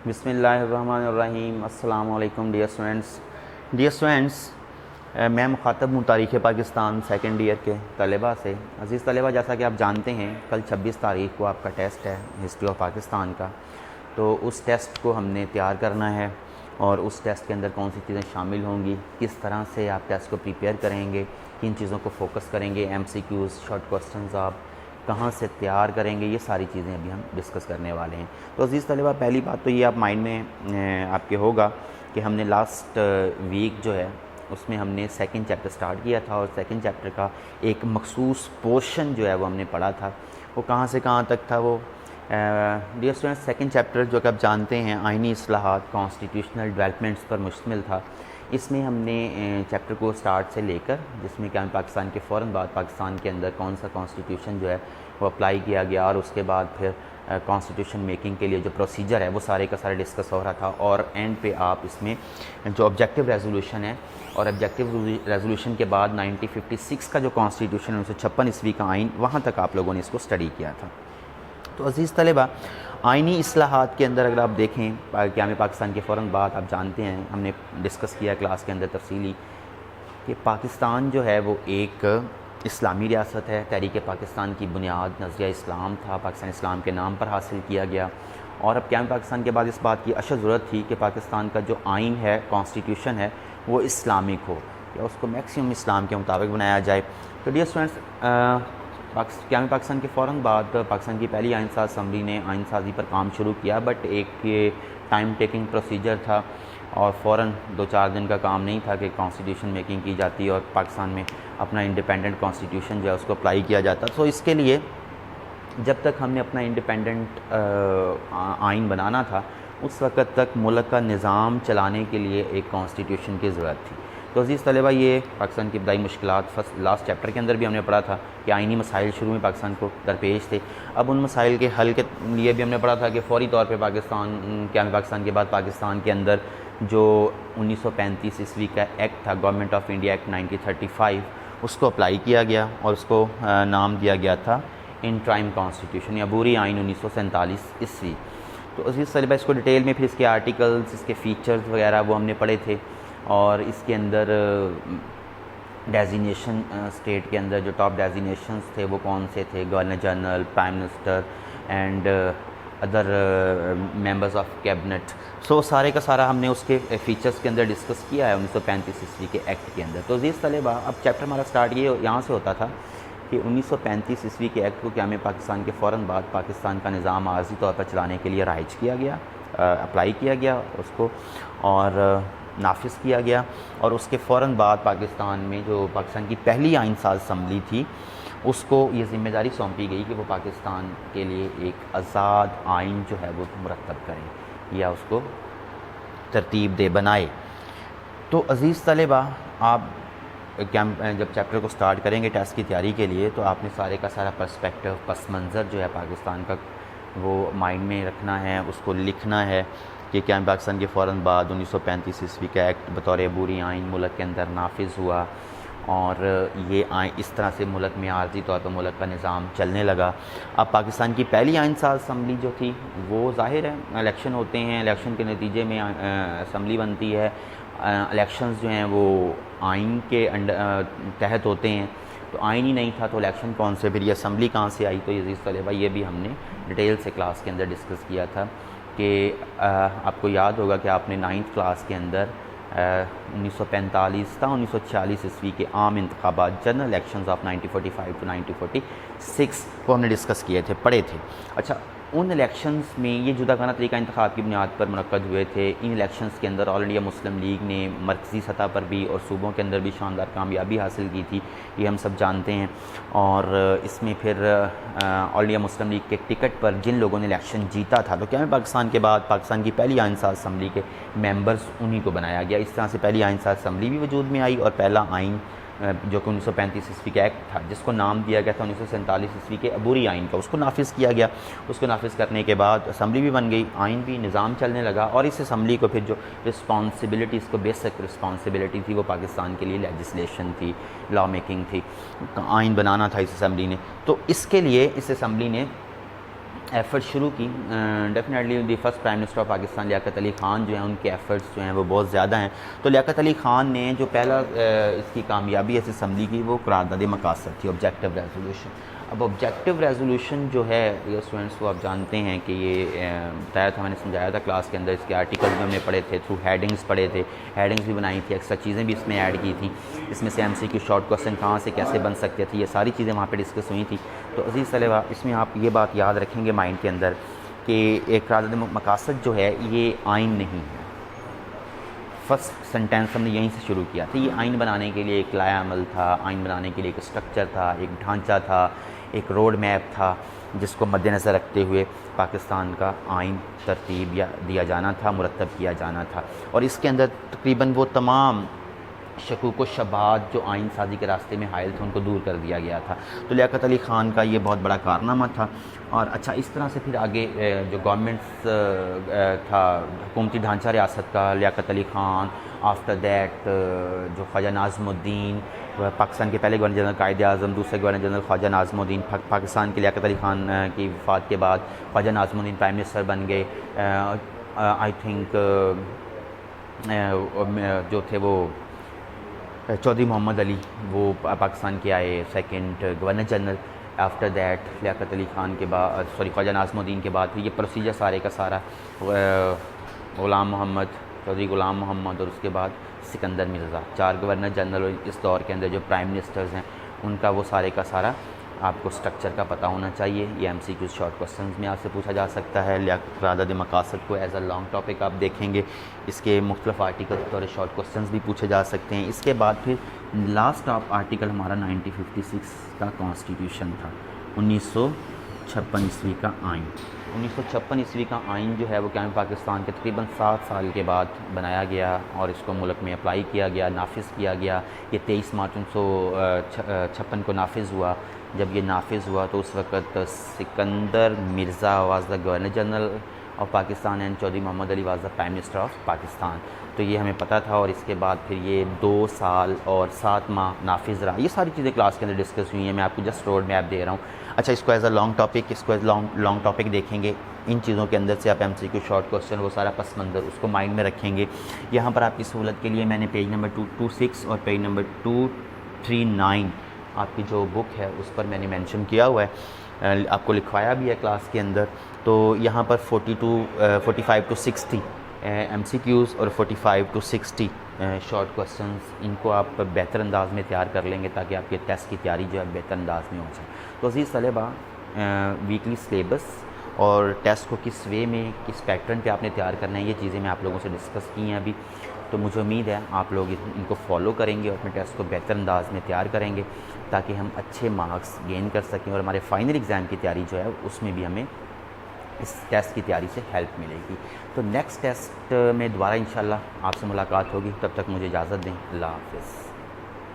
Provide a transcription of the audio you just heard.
बिस्मिल्लाहिर्रहमानिर्रहीम। अस्सलाम वालेकुम डियर स्टूडेंट्स, मैं मुखातब हूँ तारीख़ पाकिस्तान सेकेंड ईयर के तलबा से। अज़ीज़ तलबा, जैसा कि आप जानते हैं कल 26 तारीख़ को आपका टेस्ट है हिस्ट्री ऑफ पाकिस्तान का। तो उस टेस्ट को हमने तैयार करना है और उस टेस्ट के अंदर कौन सी चीज़ें शामिल होंगी, किस तरह से आप टेस्ट को प्रिपेयर करेंगे, किन चीज़ों को फोकस करेंगे, MCQs शॉर्ट क्वेश्चंस आप कहाँ से तैयार करेंगे, ये सारी चीज़ें अभी हम डिस्कस करने वाले हैं। तो अज़ीज़ तलबा, पहली बात तो ये आप माइंड में आपके होगा कि हमने लास्ट वीक जो है उसमें हमने सेकंड चैप्टर स्टार्ट किया था और सेकंड चैप्टर का एक मखसूस पोर्शन जो है वो हमने पढ़ा था। वो कहाँ से कहाँ तक था वो डियर स्टूडेंट्स, सेकंड चैप्टर जो कि आप जानते हैं आइनी इस्लाहात कॉन्स्टिट्यूशनल डेवलपमेंट्स पर मुश्तमिल था। इसमें हमने चैप्टर को स्टार्ट से लेकर, जिसमें क्या पाकिस्तान के फ़ौरन बाद पाकिस्तान के अंदर कौन सा कॉन्स्टिट्यूशन जो है वो अप्लाई किया गया और उसके बाद फिर कॉन्स्टिट्यूशन मेकिंग के लिए जो प्रोसीजर है वो सारे का सारा डिस्कस हो रहा था। और एंड पे आप इसमें जो ऑब्जेक्टिव रेजोल्यूशन है और ऑब्जेक्टिव रेजोल्यूशन के बाद 1956 का जो कॉन्स्टिट्यूशन 1956 ईस्वी का आइन, वहाँ तक आप लोगों ने इसको स्टडी किया था। तो अज़ीज़ तलबा, आइनी इस्लाहात के अंदर अगर आप देखें क़याम पाकिस्तान के फ़ौरन बाद, आप जानते हैं हमने डिस्कस किया क्लास के अंदर तफसीली कि पाकिस्तान जो है वो एक इस्लामी रियासत है। तहरीक पाकिस्तान की बुनियाद नज़रिया इस्लाम था, पाकिस्तान इस्लाम के नाम पर हासिल किया गया। और अब क़याम पाकिस्तान के बाद इस बात की अशद ज़रूरत थी कि पाकिस्तान का जो आइन है, कॉन्स्टिट्यूशन है, वो इस्लामिक हो या उसको मैक्सिमम इस्लाम के मुताबिक बनाया जाए। तो डियर स्टूडेंट्स, क़याम पाकिस्तान के फ़ौरन बाद पाकिस्तान की पहली आइन साज असम्बली ने आइन साजी पर काम शुरू किया, बट एक टाइम टेकिंग प्रोसीजर था और फ़ौरन 2-4 दिन का काम नहीं था कि कॉन्स्टिट्यूशन मेकिंग की जाती और पाकिस्तान में अपना इंडिपेंडेंट कॉन्स्टिट्यूशन जो है उसको अप्लाई किया जाता। तो इसके लिए जब तक हमने अपना इंडिपेंडेंट आइन बनाना था, उस वक़्त तक मुल्क का निज़ाम चलाने के लिए एक कॉन्स्टिट्यूशन की ज़रूरत थी। तो अज़ीज़ तलबा, ये पाकिस्तान की इब्तदाई मुश्किलात फर्स्ट लास्ट चैप्टर के अंदर भी हमने पढ़ा था कि आइनी मसाइल शुरू में पाकिस्तान को दरपेश थे। अब उन मसाइल के हल के लिए भी हमने पढ़ा था कि फ़ौरी तौर पे पाकिस्तान के बाद पाकिस्तान के अंदर जो 1935 ईस्वी का एक्ट था, गवर्नमेंट ऑफ इंडिया एक्ट 1935, उसको अप्लाई किया गया और उसको नाम दिया गया था इंटराइम कॉन्स्टिट्यूशन या अबूरी आइन 1947 ईस्वी। तो अज़ीज़ तलबा, इसको डिटेल में फिर इसके आर्टिकल्स, इसके फ़ीचर्स वगैरह वो हमने पढ़े थे। और इसके अंदर डेजिग्नेशन स्टेट के अंदर जो टॉप डेजिग्नेशंस थे वो कौन से थे, governor general, prime minister and other members of cabinet. So सारे का सारा हमने उसके फ़ीचर्स के अंदर डिस्कस किया है 1935 ईस्वी के एक्ट के अंदर। तो अज़ीज़ तलबा, अब चैप्टर हमारा स्टार्ट ये यहाँ से होता था कि 1935 ईस्वी के एक्ट को क़याम पाकिस्तान के फ़ौरन बाद पाकिस्तान का निज़ाम आर्ज़ी तौर पर चलाने के लिए राइज किया गया, अप्लाई किया गया उसको और नाफिज किया गया। और उसके फ़ौरन बाद पाकिस्तान में जो पाकिस्तान की पहली आइन साज असम्बली थी, उसको ये ज़िम्मेदारी सौंपी गई कि वो पाकिस्तान के लिए एक आज़ाद आइन जो है वो मुरतब करें या उसको तरतीब दे बनाए। तो अज़ीज़ तलबा, आप जब चैप्टर को स्टार्ट करेंगे टेस्ट की तैयारी के लिए, तो आपने सारे का सारा पर्सपेक्टिव, पस मंज़र जो है पाकिस्तान का वो माइंड में रखना है, उसको लिखना है कि क़याम पाकिस्तान के फ़ौरन बाद 1935 ईस्वी का एक्ट बतौर अबूरी आइन मुल्क के अंदर नाफिज हुआ और ये आइन इस तरह से मुल्क में आर्ज़ी तौर पर मुल्क का निज़ाम चलने लगा। अब पाकिस्तान की पहली आइन साज असम्बली जो थी वो ज़ाहिर है इलेक्शन होते हैं, इलेक्शन के नतीजे में असम्बली बनती है। इलेक्शंस जो हैं वो आइन के तहत होते हैं। तो आइन ही नहीं था तो इलेक्शन कौन से, फिर ये असम्बली कहाँ से आई। तो अज़ीज़ तलबा, ये भी हमने डिटेल से क्लास के अंदर डिस्कस किया था कि आपको याद होगा कि आपने 9th क्लास के अंदर 1945 था 1946 ईस्वी के आम इंतखाबात, जनरल इलेक्शंस ऑफ 1945 to 1946 को हमने डिस्कस किए थे, पढ़े थे। अच्छा, उन इलेक्शंस में ये जुदागाना तरीका इंतखाब की बुनियाद पर मुनक्कद हुए थे। इन इलेक्शंस के अंदर ऑल इंडिया मुस्लिम लीग ने मरकज़ी सतह पर भी और सूबों के अंदर भी शानदार कामयाबी हासिल की थी, ये हम सब जानते हैं। और इसमें फिर ऑल इंडिया मुस्लिम लीग के टिकट पर जिन लोगों ने इलेक्शन जीता था, तो क़याम पाकिस्तान के बाद पाकिस्तान की पहली आइन साज असम्बली के मेंबर्स उन्हीं को बनाया गया। इस तरह से पहली आइन साज असम्बली भी वजूद में आई और पहला आइन जो कि 1935 ईस्वी का एक्ट था, जिसको नाम दिया गया था 1947 ईस्वी के अबूरी आइन का, उसको नाफिज किया गया। उसको नाफिज करने के बाद असम्बली भी बन गई, आइन भी, निज़ाम चलने लगा। और इस असम्बली को फिर जो रिस्पॉन्सिबिलिटी, इसको बेसिक रिस्पॉन्सिबिलिटी थी वो पाकिस्तान के लिए लेजिस्लेशन थी, लॉ मेकिंग थी, आइन बनाना था इस असम्बली ने। तो इसके लिए इस असम्बली ने एफ़र्ट शुरू की। Definitely the first prime minister of Pakistan Liaquat Ali Khan जो हैं, उनके एफ़र्ट्स जो हैं वो बहुत ज़्यादा हैं। तो लियाकत अली ख़ान ने जो पहला इसकी कामयाबी ऐसी असम्बली की, वो करारदाद मकासद थी, ऑब्जेक्टिव रेजोल्यूशन। अब ऑब्जेक्टिव रेजोल्यूशन जो है ये स्टूडेंट्स को आप जानते हैं कि ये बताया था, मैंने समझाया था क्लास के अंदर, इसके आर्टिकल्स भी हमने पढ़े थे, थ्रू हेडिंग्स पढ़े थे, हेडिंग्स भी बनाई थी, एक्स्ट्रा चीज़ें भी इसमें ऐड की थी। इसमें से MCQ शॉर्ट क्वेश्चन कहाँ से कैसे बन सकते थे, ये सारी चीज़ें वहाँ पे डिस्कस हुई थी। तो अज़ीज़ तलबा, इसमें आप ये बात याद रखेंगे माइंड के अंदर कि एक करारदाद मकासद जो है ये आइन नहीं है। फर्स्ट सेंटेंस हमने यहीं से शुरू किया था। ये आइन बनाने के लिए एक लाया अमल था, आइन बनाने के लिए एक स्ट्रक्चर था, एक ढांचा था, एक रोड मैप था, जिसको मद्देनज़र रखते हुए पाकिस्तान का आइन तरतीब या दिया जाना था, मुरतब किया जाना था। और इसके अंदर तकरीबन वो तमाम शकूक व शबात जो आइन साजी के रास्ते में हायल थे, उनको दूर कर दिया गया था। तो लियाकत अली ख़ान का ये बहुत बड़ा कारनामा था। और अच्छा, इस तरह से फिर आगे जो गवर्नमेंट्स था, हुकूमती ढांचा रियासत का, लियाकत अली ख़ान, आफ्टर दैट जो ख्वाजा नाज़मुद्दीन, पाकिस्तान के पहले गवर्नर जनरल कायदे आज़म, दूसरे गवर्नर जनरल ख्वाजा नाज़मुद्दीन, पाकिस्तान के लियाकत अली ख़ान की वफ़ात के बाद ख्वाजा नाज़मुद्दीन प्राइम मिनिस्टर बन गए। आई थिंक जो थे वो चौधरी मोहम्मद अली, वो पाकिस्तान के आए second governor general. After that Liaquat Ali Khan के बाद, ख्वाजा नाज़मुद्दीन के बाद फिर ये प्रोसीजर सारे का सारा ग़ुलाम मोहम्मद, चौधरी ग़ुलाम मोहम्मद, और उसके बाद सिकंदर मिर्ज़ा, 4 गवर्नर जनरल इस दौर के अंदर जो प्राइम मिनिस्टर्स हैं, उनका वो सारे का सारा आपको स्ट्रक्चर का पता होना चाहिए। ये MCQ शॉर्ट क्वेश्चंस में आपसे पूछा जा सकता है। करारदाद मकासद को एज अ लॉन्ग टॉपिक आप देखेंगे, इसके मुख्तलिफ आर्टिकल के तौर शॉर्ट क्वेश्चंस भी पूछे जा सकते हैं। इसके बाद फिर लास्ट आर्टिकल हमारा 1956 का कॉन्स्टिट्यूशन था, 1956 ईस्वी का आइन। 1956 ईस्वी का आइन जो है वो क्या पाकिस्तान के तकरीबन 7 साल के बाद बनाया गया और इसको मुल्क में अप्लाई किया गया, नाफिज़ किया गया। ये 23 मार्च 1956 को नाफिज़ हुआ। जब ये नाफिज़ हुआ तो उस वक़्त Sikandar Mirza was the governor general of Pakistan and Chaudhry Muhammad Ali was the prime minister of Pakistan. तो ये हमें पता था। और इसके बाद फिर ये 2 साल और 7 माह नाफिज़ रहा। ये सारी चीज़ें क्लास के अंदर डिस्कस हुई हैं, मैं आपको जस्ट रोड मैप दे रहा हूँ। अच्छा, इसको एज अ लॉन्ग टॉपिक, इसको एज लॉन्ग टॉपिक देखेंगे। इन चीज़ों के अंदर से आप MCQ शॉर्ट क्वेश्चन, वो सारा पस मंज़र उसको माइंड में रखेंगे। यहाँ पर आपकी सहूलत के लिए मैंने पेज नंबर 226 और पेज नंबर 239 आपकी जो बुक है उस पर मैंने मेंशन किया हुआ है, आपको लिखवाया भी है क्लास के अंदर। तो यहाँ पर 45 टू 60 MCQs और 45 टू 60 शॉर्ट क्वेश्चंस, इनको आप बेहतर अंदाज में तैयार कर लेंगे ताकि आपके टेस्ट की तैयारी जो है बेहतर अंदाज में हो जाए। तो अज़ीज़ तलबा, वीकली सिलेबस और टेस्ट को किस वे में, किस पैटर्न पे आपने तैयार करना है, ये चीज़ें मैं आप लोगों से डिस्कस की हैं अभी। तो मुझे उम्मीद है आप लोग इनको फॉलो करेंगे और अपने टेस्ट को बेहतर अंदाज में तैयार करेंगे ताकि हम अच्छे मार्क्स गेन कर सकें और हमारे फाइनल एग्ज़ाम की तैयारी जो है उसमें भी हमें इस टेस्ट की तैयारी से हेल्प मिलेगी। तो नेक्स्ट टेस्ट में दोबारा इंशाल्लाह आपसे मुलाकात होगी। तब तक मुझे इजाज़त दें। अल्लाह हाफ़िज़।